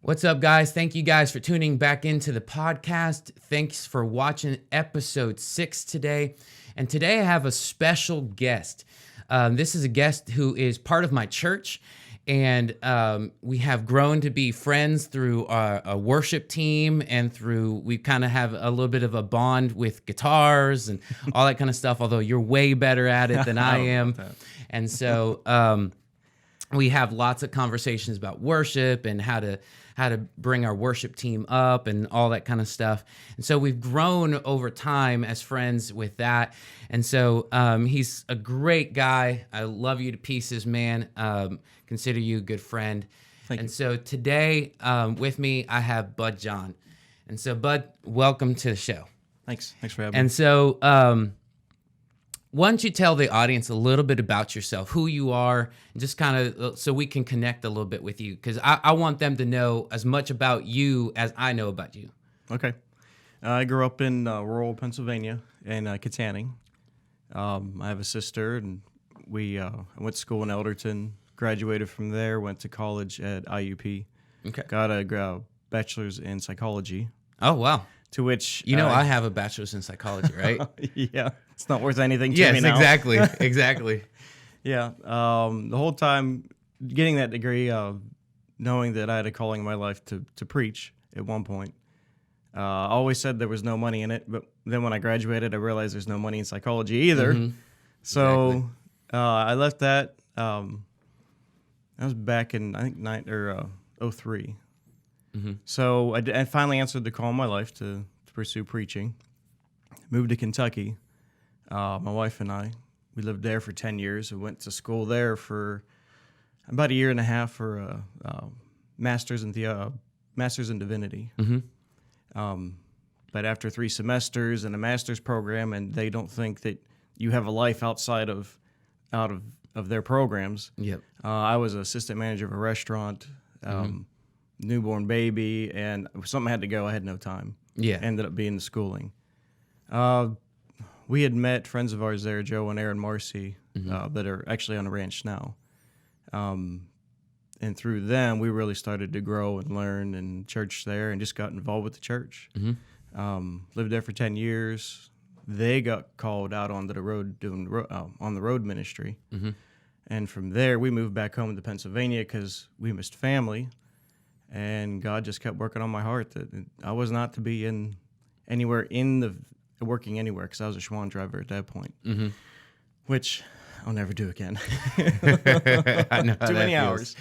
What's up, guys? Thank you guys for tuning back into the podcast. Thanks for watching episode 6 today. And today I have a special guest. This is a guest who is part of my church, and we have grown to be friends through a worship team, and we kind of have a little bit of a bond with guitars and all that kind of stuff, although you're way better at it than I am. And so we have lots of conversations about worship and how to bring our worship team up and all that kind of stuff. And so we've grown over time as friends with that. And so he's a great guy. I love you to pieces, man. Consider you a good friend. Thank you. So today with me, I have Bud John. And so Bud, welcome to the show. Thanks for having me. And so why don't you tell the audience a little bit about yourself, who you are, and just kind of so we can connect a little bit with you, because I want them to know as much about you as I know about you. Okay. I grew up in rural Pennsylvania in Kittanning. I have a sister, and I went to school in Elderton, graduated from there, went to college at IUP. Okay. Got a bachelor's in psychology. Oh, wow. To which... I have a bachelor's in psychology, right? Yeah. It's not worth anything to me now. Yes, exactly. Yeah. The whole time getting that degree, knowing that I had a calling in my life to preach at one point, I always said there was no money in it, but then when I graduated, I realized there's no money in psychology either. Mm-hmm. So exactly. I left that. That was back in, I think, 2003. Mm-hmm. So I finally answered the call in my life to pursue preaching. Moved to Kentucky. My wife and I, we lived there for 10 years. We went to school there for about a year and a half for a master's in divinity. Mm-hmm. But after 3 semesters and a master's program, and they don't think that you have a life outside of their programs. Yep. I was assistant manager of a restaurant, newborn baby, and something had to go. I had no time. Yeah. Ended up being the schooling. We had met friends of ours there, Joe and Aaron Marcy, that are actually on the ranch now. And through them, we really started to grow and learn in church there, and just got involved with the church. Mm-hmm. Lived there for 10 years. They got called out onto the road doing on the road ministry. Mm-hmm. And from there, we moved back home to Pennsylvania because we missed family. And God just kept working on my heart that I was not to be working anywhere, because I was a Schwann driver at that point, which I'll never do again. I know how Too many feels. hours.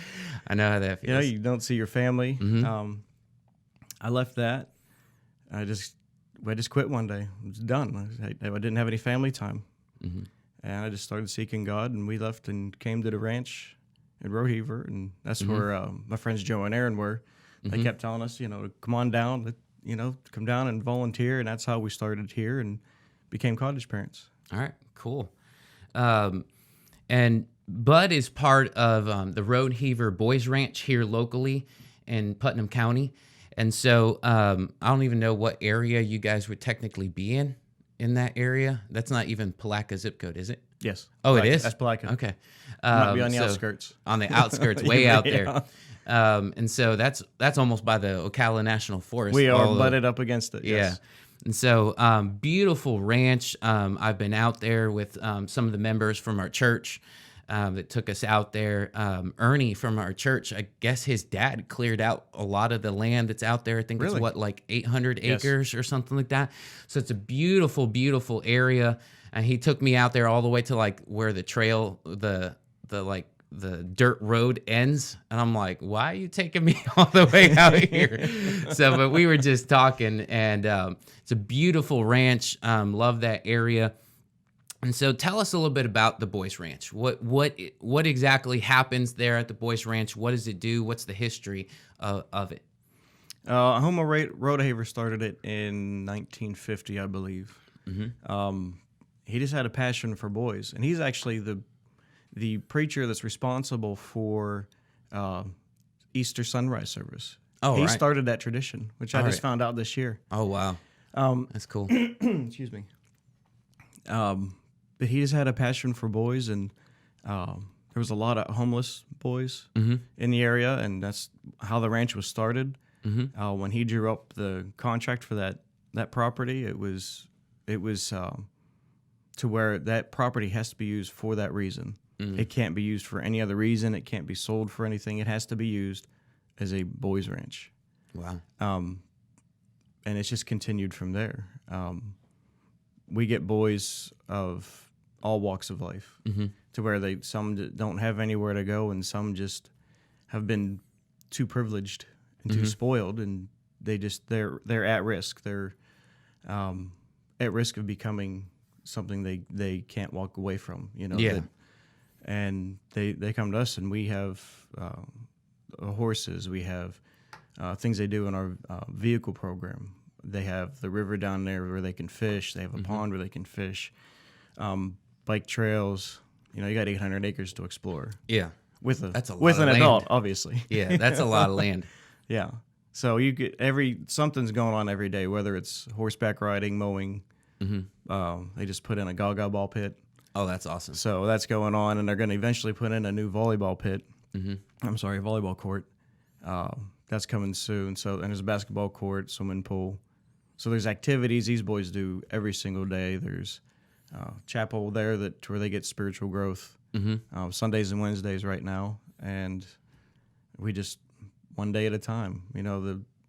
I know how that feels. You don't see your family. Mm-hmm. I left that. I just quit one day. I was done. I didn't have any family time. Mm-hmm. And I just started seeking God, and we left and came to the ranch at Rodeheaver, and that's where my friends Joe and Aaron were. They kept telling us, come on down, come down and volunteer, and that's how we started here and became cottage parents. All right, cool. And Bud is part of the Rodeheaver Boys Ranch here locally in Putnam County, and so I don't even know what area you guys would technically be in that area. That's not even Palatka zip code, is it? Yes. Oh, Palatka. it is? That's Palatka. Okay. Might be on the outskirts. On the outskirts, way out there. Yeah. And so that's almost by the Ocala National Forest. We are butted up against it, yes. Yeah. And so beautiful ranch. I've been out there with some of the members from our church that took us out there. Ernie from our church, I guess his dad cleared out a lot of the land that's out there. I think Really? It's like 800 acres or something like that. So it's a beautiful, beautiful area. And he took me out there all the way to like where the trail, the dirt road ends. And I'm like, why are you taking me all the way out here? But we were just talking, and it's a beautiful ranch. Love that area. And so tell us a little bit about the Boys Ranch. What exactly happens there at the Boys Ranch? What does it do? What's the history of it? Homo Rodeheaver started it in 1950, I believe. Mm-hmm. He just had a passion for boys, and he's actually the preacher that's responsible for Easter sunrise service. Oh, he started that tradition, which I just found out this year. Oh, wow. That's cool. Excuse me. But he just had a passion for boys, and there was a lot of homeless boys Mm-hmm. in the area, and that's how the ranch was started. Mm-hmm. When he drew up the contract for that property, it was to where that property has to be used for that reason. Mm. It can't be used for any other reason. It can't be sold for anything. It has to be used as a boys' ranch. Wow. And it's just continued from there. We get boys of all walks of life, Mm-hmm. to where some don't have anywhere to go, and some just have been too privileged and too spoiled, and they're at risk. They're at risk of becoming something they can't walk away from. Yeah. And they come to us, and we have horses. We have things they do in our vehicle program. They have the river down there where they can fish. They have a pond where they can fish. Bike trails. You got 800 acres to explore. Yeah. That's a lot with of an land. adult, obviously. Yeah, that's a lot of land. Yeah. So you get something's going on every day, whether it's horseback riding, mowing. Mm-hmm. They just put in a gaga ball pit. Oh, that's awesome. So that's going on, and they're going to eventually put in a new volleyball pit. Mm-hmm. I'm sorry, volleyball court. That's coming soon. So, and there's a basketball court, swimming pool. So there's activities these boys do every single day. There's chapel there where they get spiritual growth. Mm-hmm. Sundays and Wednesdays right now, and we just one day at a time.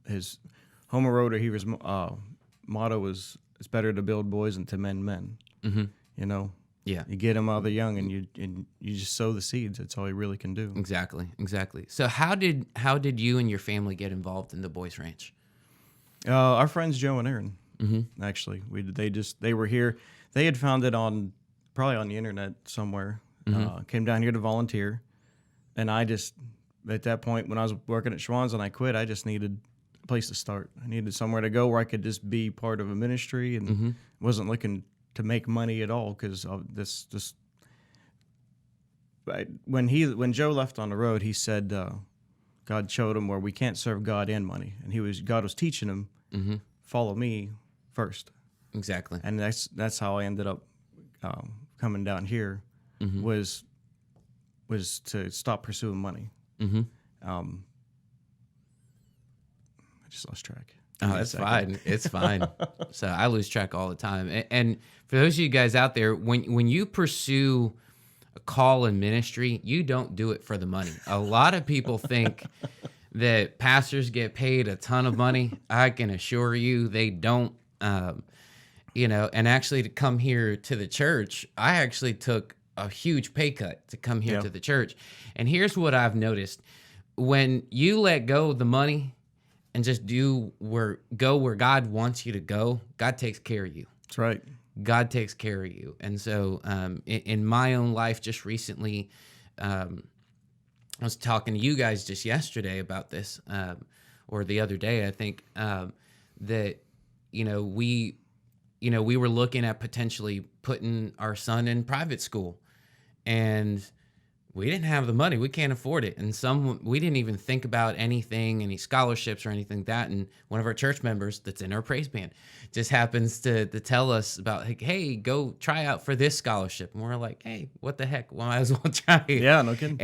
His Homer Rodeheaver's motto was, "It's better to build boys than to mend men." Mm-hmm. Yeah. You get them while they're young, and you just sow the seeds. That's all you really can do. Exactly. So how did you and your family get involved in the Boys Ranch? Our friends Joe and Aaron, Mm-hmm. actually, they were here. They had found it probably on the internet somewhere. Came down here to volunteer, and I just, at that point when I was working at Schwann's and I quit, I just needed a place to start. I needed somewhere to go where I could just be part of a ministry, and wasn't looking to make money at all, because of this. When Joe left on the road, he said God showed him where we can't serve God and money, and God was teaching him, follow me first. Exactly. And that's how I ended up coming down here, was to stop pursuing money. Mm-hmm. I just lost track. Oh, that's fine. It's fine. So I lose track all the time. And for those of you guys out there, when you pursue a call in ministry, you don't do it for the money. A lot of people think that pastors get paid a ton of money. I can assure you they don't. And actually to come here to the church, I actually took a huge pay cut to come here to the church. And here's what I've noticed. When you let go of the money and just go where God wants you to go, God takes care of you. That's right. God takes care of you. And so in my own life, just recently, I was talking to you guys just yesterday about this, or the other day, I think, that, we were looking at potentially putting our son in private school, and we didn't have the money. We can't afford it. And we didn't even think about any scholarships or anything like that. And one of our church members that's in our praise band just happens to tell us about, like, hey, go try out for this scholarship. And we're like, hey, what the heck? Well, I might as well try it. Yeah, no kidding.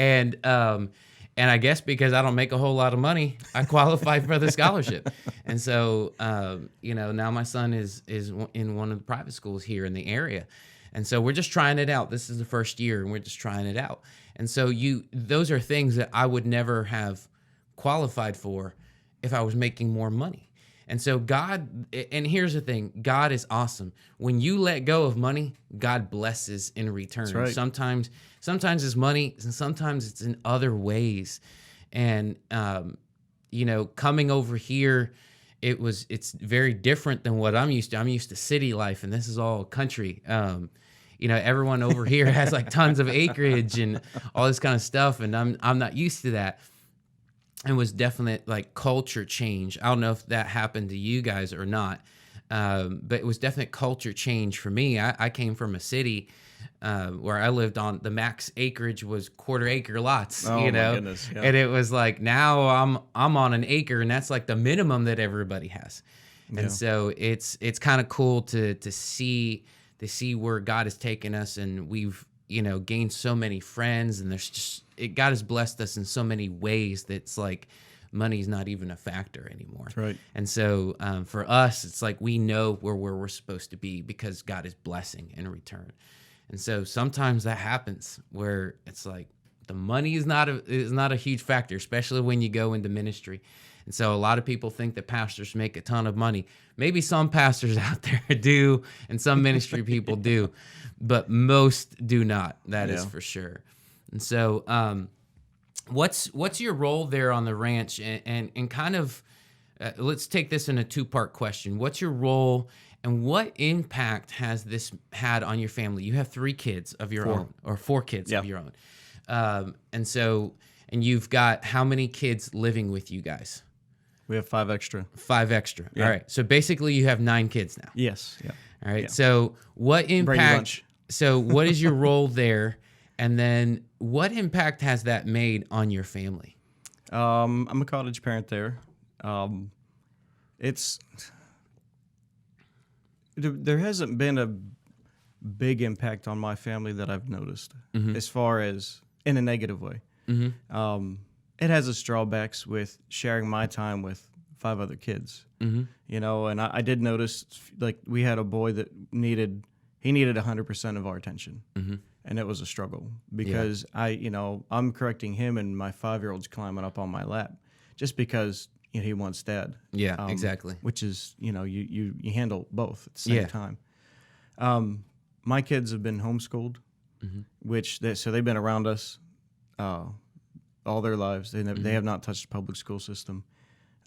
And I guess because I don't make a whole lot of money, I qualified for the scholarship. And so, now my son is in one of the private schools here in the area. And so we're just trying it out. This is the first year, and we're just trying it out. And so those are things that I would never have qualified for if I was making more money. And so and here's the thing, God is awesome. When you let go of money, God blesses in return. That's right. Sometimes it's money, and sometimes it's in other ways. And, coming over here, it's very different than what I'm used to. I'm used to city life, and this is all country. Everyone over here has like tons of acreage and all this kind of stuff, and I'm not used to that. It was definitely like culture change. I don't know if that happened to you guys or not, but it was definitely culture change for me. I came from a city where I lived on the max acreage was quarter-acre lots. Oh, my goodness, yeah. And it was like now I'm on an acre, and that's like the minimum that everybody has. Yeah. And so it's kind of cool to see where God has taken us, and we've gained so many friends, and God has blessed us in so many ways that it's like money's not even a factor anymore. That's right. And so for us, it's like we know where we're supposed to be because God is blessing in return. And so sometimes that happens where it's like the money is not a huge factor, especially when you go into ministry. And so a lot of people think that pastors make a ton of money. Maybe some pastors out there do, and some ministry people do, but most do not. That is for sure. And so, what's your role there on the ranch? And kind of, let's take this in a two-part question. What's your role, and what impact has this had on your family? You have 3 kids of your own, or 4 kids of your own. And you've got how many kids living with you guys? We have 5 extra. 5 extra. Yeah. All right. So basically you have 9 kids now. Yes. Yeah. All right. Yeah. So what impact, what is your role there? And then what impact has that made on your family? I'm a cottage parent there. There hasn't been a big impact on my family that I've noticed, as far as in a negative way. It has its drawbacks with sharing my time with 5 other kids, and I did notice, like, we had a boy that needed 100% of our attention, and it was a struggle because I'm correcting him, and my 5-year-old's climbing up on my lap just because he wants dad. Yeah, exactly. Which is, you handle both at the same time. My kids have been homeschooled, so they've been around us all their lives. They have not touched the public school system.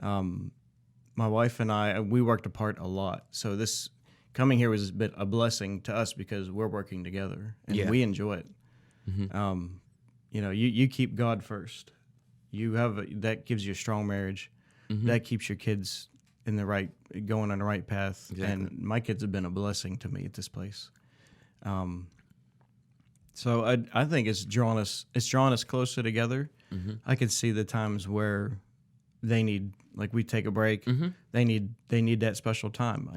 My wife and I, we worked apart a lot. So this coming here was a blessing to us because we're working together and we enjoy it. You keep God first. That gives you a strong marriage. That keeps your kids going on the right path. Exactly. And my kids have been a blessing to me at this place. So I think it's drawn us closer together. I could see the times where they need, like, we take a break. They need that special time.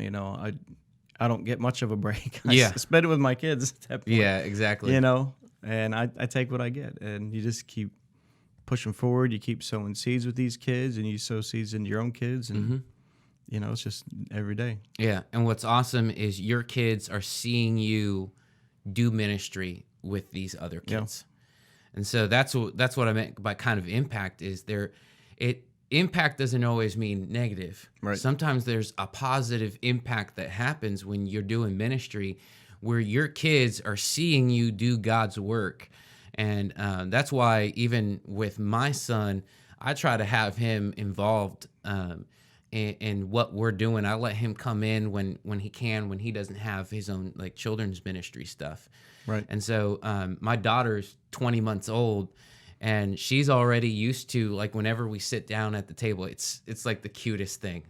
I don't get much of a break. I spend it with my kids at that point. Yeah, exactly. And I take what I get, and you just keep pushing forward. You keep sowing seeds with these kids, and you sow seeds into your own kids, and it's just every day. Yeah, and what's awesome is your kids are seeing you do ministry with these other kids. And so that's what I meant by kind of impact is impact doesn't always mean negative. Right. Sometimes there's a positive impact that happens when you're doing ministry where your kids are seeing you do God's work. And that's why even with my son, I try to have him involved in what we're doing. I let him come in when he can, when he doesn't have his own like children's ministry stuff. Right. And so my daughter's 20 months old, and she's already used to, like, whenever we sit down at the table, it's like the cutest thing.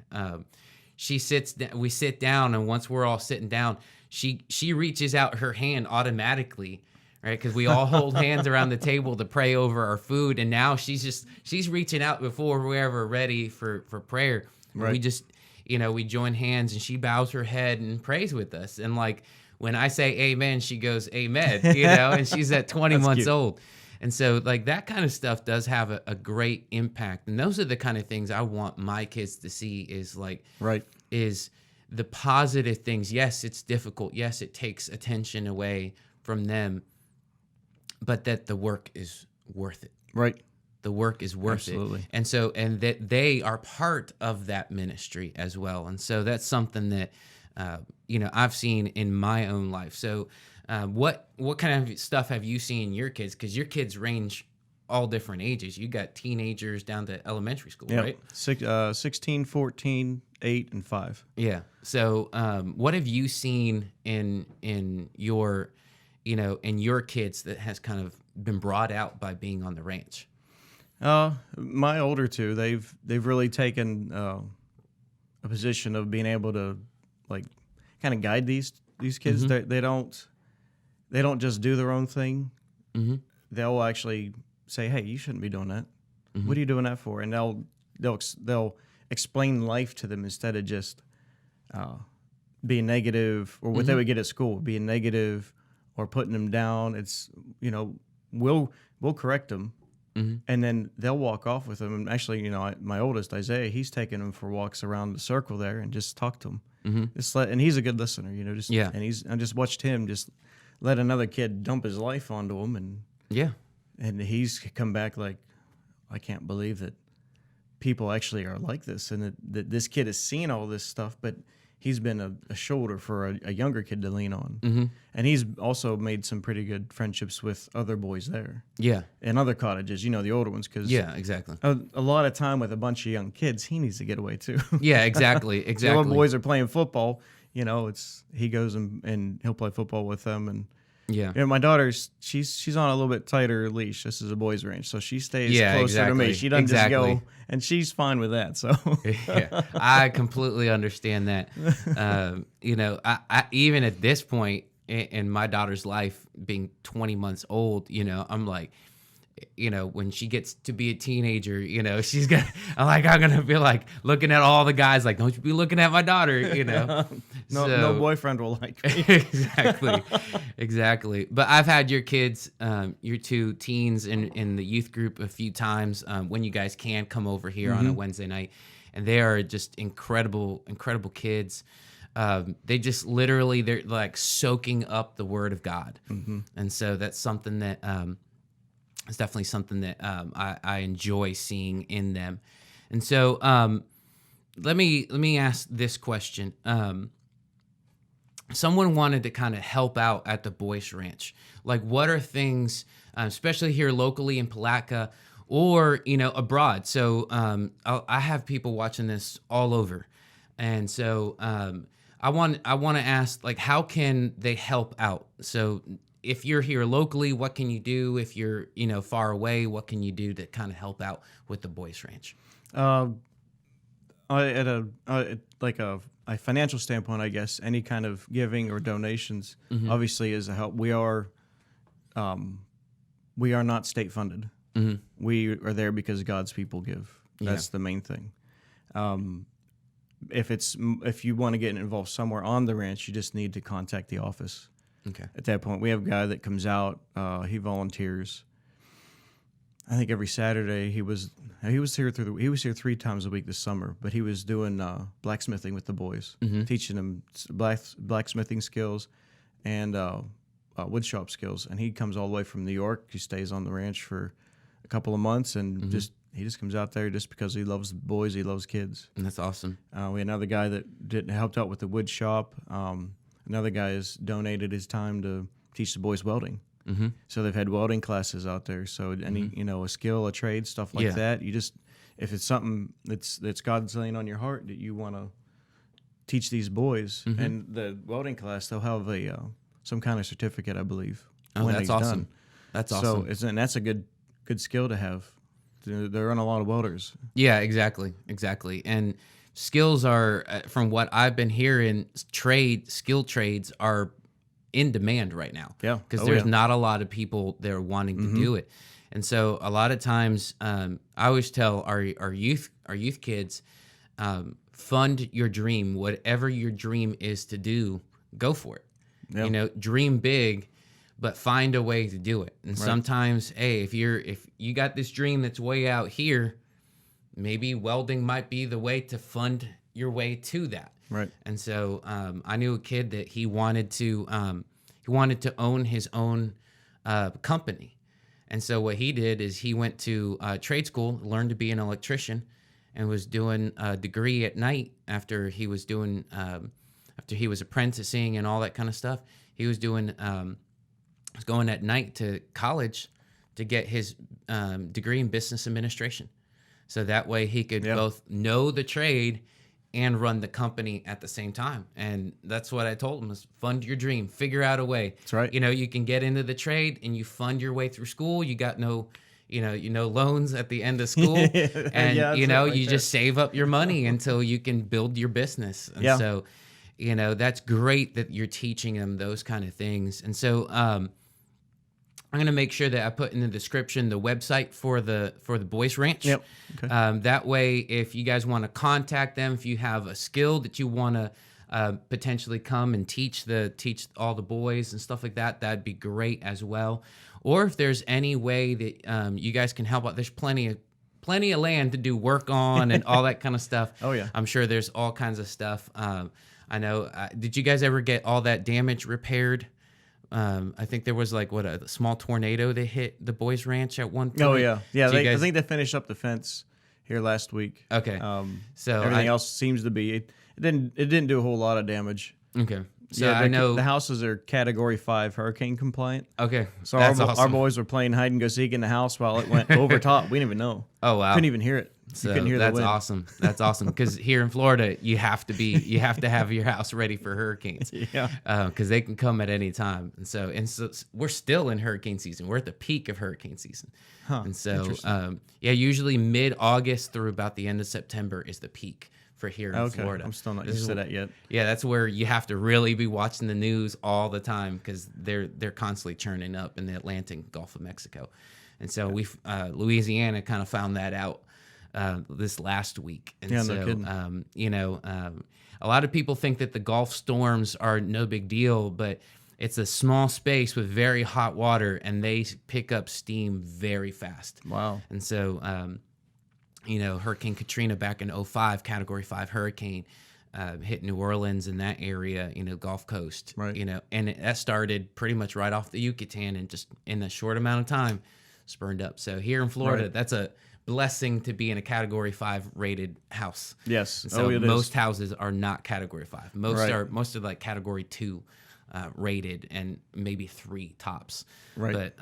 We sit down, and once we're all sitting down, she reaches out her hand automatically, right? Because we all hold hands around the table to pray over our food, and now she's reaching out before we're ever ready for prayer. Right. We just, we join hands, and she bows her head and prays with us, and like, when I say amen, she goes amen, and she's at 20 months cute. old. And so like that kind of stuff does have a great impact. And those are the kind of things I want my kids to see is like, is the positive things. Yes, it's difficult. Yes, it takes attention away from them, but that the work is worth it. Right. The work is worth Absolutely. it. And so, and that they are part of that ministry as well. And so that's something that, I've seen in my own life. So what kind of stuff have you seen in your kids? Because your kids range all different ages. You got teenagers down to elementary school, right? 16, 14, 8, and 5. Yeah. So what have you seen in your, in your kids that has kind of been brought out by being on the ranch? My older two, they've really taken a position of being able to like kind of guide these kids. They don't just do their own thing. They'll actually say, "Hey, you shouldn't be doing that. What are you doing that for?" And they'll explain life to them instead of just being negative, or what they would get at school, being negative or putting them down. It's, we'll correct them. And then they'll walk off with them. And actually, my oldest, Isaiah, he's taking them for walks around the circle there and just talk to them. And he's a good listener, And I just watched him just let another kid dump his life onto him. And he's come back like, I can't believe that people actually are like this, and that this kid has seen all this stuff, but he's been a shoulder for a younger kid to lean on. And he's also made some pretty good friendships with other boys there. Yeah. And other cottages, the older ones. Cause exactly. A lot of time with a bunch of young kids, he needs to get away too. Yeah, exactly. The little boys are playing football, he goes and he'll play football with them. And my daughter's, she's on a little bit tighter leash. This is a boy's ranch, so she stays closer to me. She doesn't just go, and she's fine with that. So I completely understand that. I even at this point in my daughter's life, being 20 months old, I'm like, when she gets to be a teenager, she's I'm gonna be like looking at all the guys, like, don't you be looking at my daughter, No boyfriend will like me. Exactly. But I've had your kids, your two teens in the youth group a few times, when you guys can come over here on a Wednesday night, and they are just incredible kids. They just literally, they're like soaking up the word of God. And so that's something that, it's definitely something that I enjoy seeing in them. And so let me ask this question. Someone wanted to kind of help out at the Boyce Ranch. Like, what are things, especially here locally in Palatka or, abroad? So I have people watching this all over. And so I want to ask, like, how can they help out? So if you're here locally, what can you do? If you're, far away, what can you do to kind of help out with the Boyce Ranch? At a financial standpoint, I guess any kind of giving or donations obviously is a help. We are not state funded. We are there because God's people give. That's the main thing. If you want to get involved somewhere on the ranch, you just need to contact the office. Okay. At that point, we have a guy that comes out. He volunteers. I think every Saturday he was here 3 times a week this summer. But he was doing blacksmithing with the boys, teaching them blacksmithing skills and wood shop skills. And he comes all the way from New York. He stays on the ranch for a couple of months and he just comes out there just because he loves the boys. He loves kids. And that's awesome. We had another guy that helped out with the wood shop. Another guy has donated his time to teach the boys welding. So they've had welding classes out there. So any a skill, a trade, stuff like that. You just, if it's something that's God's laying on your heart that you want to teach these boys, and the welding class, they'll have some kind of certificate, I believe. Oh, when that's he's awesome. Done. That's awesome. So that's a good skill to have. There aren't a lot of welders. Yeah, exactly. And skills are, from what I've been hearing, skilled trades are in demand right now. Yeah. Because there's not a lot of people that are wanting to do it. And so a lot of times, I always tell our youth kids, fund your dream. Whatever your dream is to do, go for it. Yep. Dream big, but find a way to do it. And sometimes, hey, if you got this dream that's way out here, maybe welding might be the way to fund your way to that. Right. And so I knew a kid that he wanted to own his own company. And so what he did is he went to trade school, learned to be an electrician, and was doing a degree at night after he was doing after he was apprenticing and all that kind of stuff. He was doing was going at night to college to get his degree in business administration. So that way he could both know the trade and run the company at the same time. And that's what I told him, is fund your dream, figure out a way. That's right. You can get into the trade and you fund your way through school. You got no loans at the end of school. And, you just save up your money until you can build your business. And so, that's great that you're teaching them those kind of things. And so, I'm going to make sure that I put in the description the website for the Boyce Ranch. Yep. Okay. That way, if you guys want to contact them, if you have a skill that you want to potentially come and teach all the boys and stuff like that, that'd be great as well. Or if there's any way that you guys can help out, there's plenty of land to do work on and all that kind of stuff. Oh, yeah. I'm sure there's all kinds of stuff. I know. Did you guys ever get all that damage repaired? I think there was like a small tornado that hit the boys' ranch at one point. Oh yeah, yeah. I I think they finished up the fence here last week. Okay. So everything else seems to be. It didn't do a whole lot of damage. Okay. So yeah, I know the houses are Category 5 hurricane compliant. Okay. So that's our awesome. boys were playing hide and go seek in the house while it went over top. We didn't even know. Oh wow. Couldn't even hear it. So you couldn't hear that's the wind. awesome. That's awesome because here in Florida, you have to have your house ready for hurricanes. Yeah. Because they can come at any time, and so we're still in hurricane season. We're at the peak of hurricane season, and so usually mid-August through about the end of September is the peak for here in Florida. I'm still not used to that yet. Yeah, that's where you have to really be watching the news all the time because they're constantly churning up in the Atlantic Gulf of Mexico, and so Louisiana kind of found that out this last week. And yeah, so, no kidding. A lot of people think that the Gulf storms are no big deal, but it's a small space with very hot water, and they pick up steam very fast. Wow. And so, Hurricane Katrina back in 2005, Category 5 hurricane, hit New Orleans and that area, Gulf Coast, right. And that started pretty much right off the Yucatan and just in a short amount of time spurned up. So here in Florida, Right. that's a blessing to be in a Category 5 rated house. Yes. And so it most is. houses are not Category 5. Most Right. are like Category 2 rated and maybe 3 tops. Right.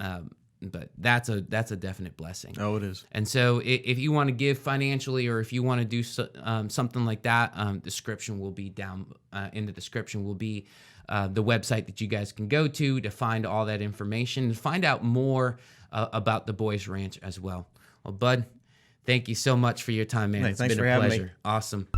But that's a definite blessing. Oh, it is. And so if you want to give financially or if you want to do something like that, description will be down in the description will be the website that you guys can go to find all that information and find out more about the Boys Ranch as well. Well, Bud, thank you so much for your time, man. Hey, It's thanks been for a having me. pleasure. Awesome.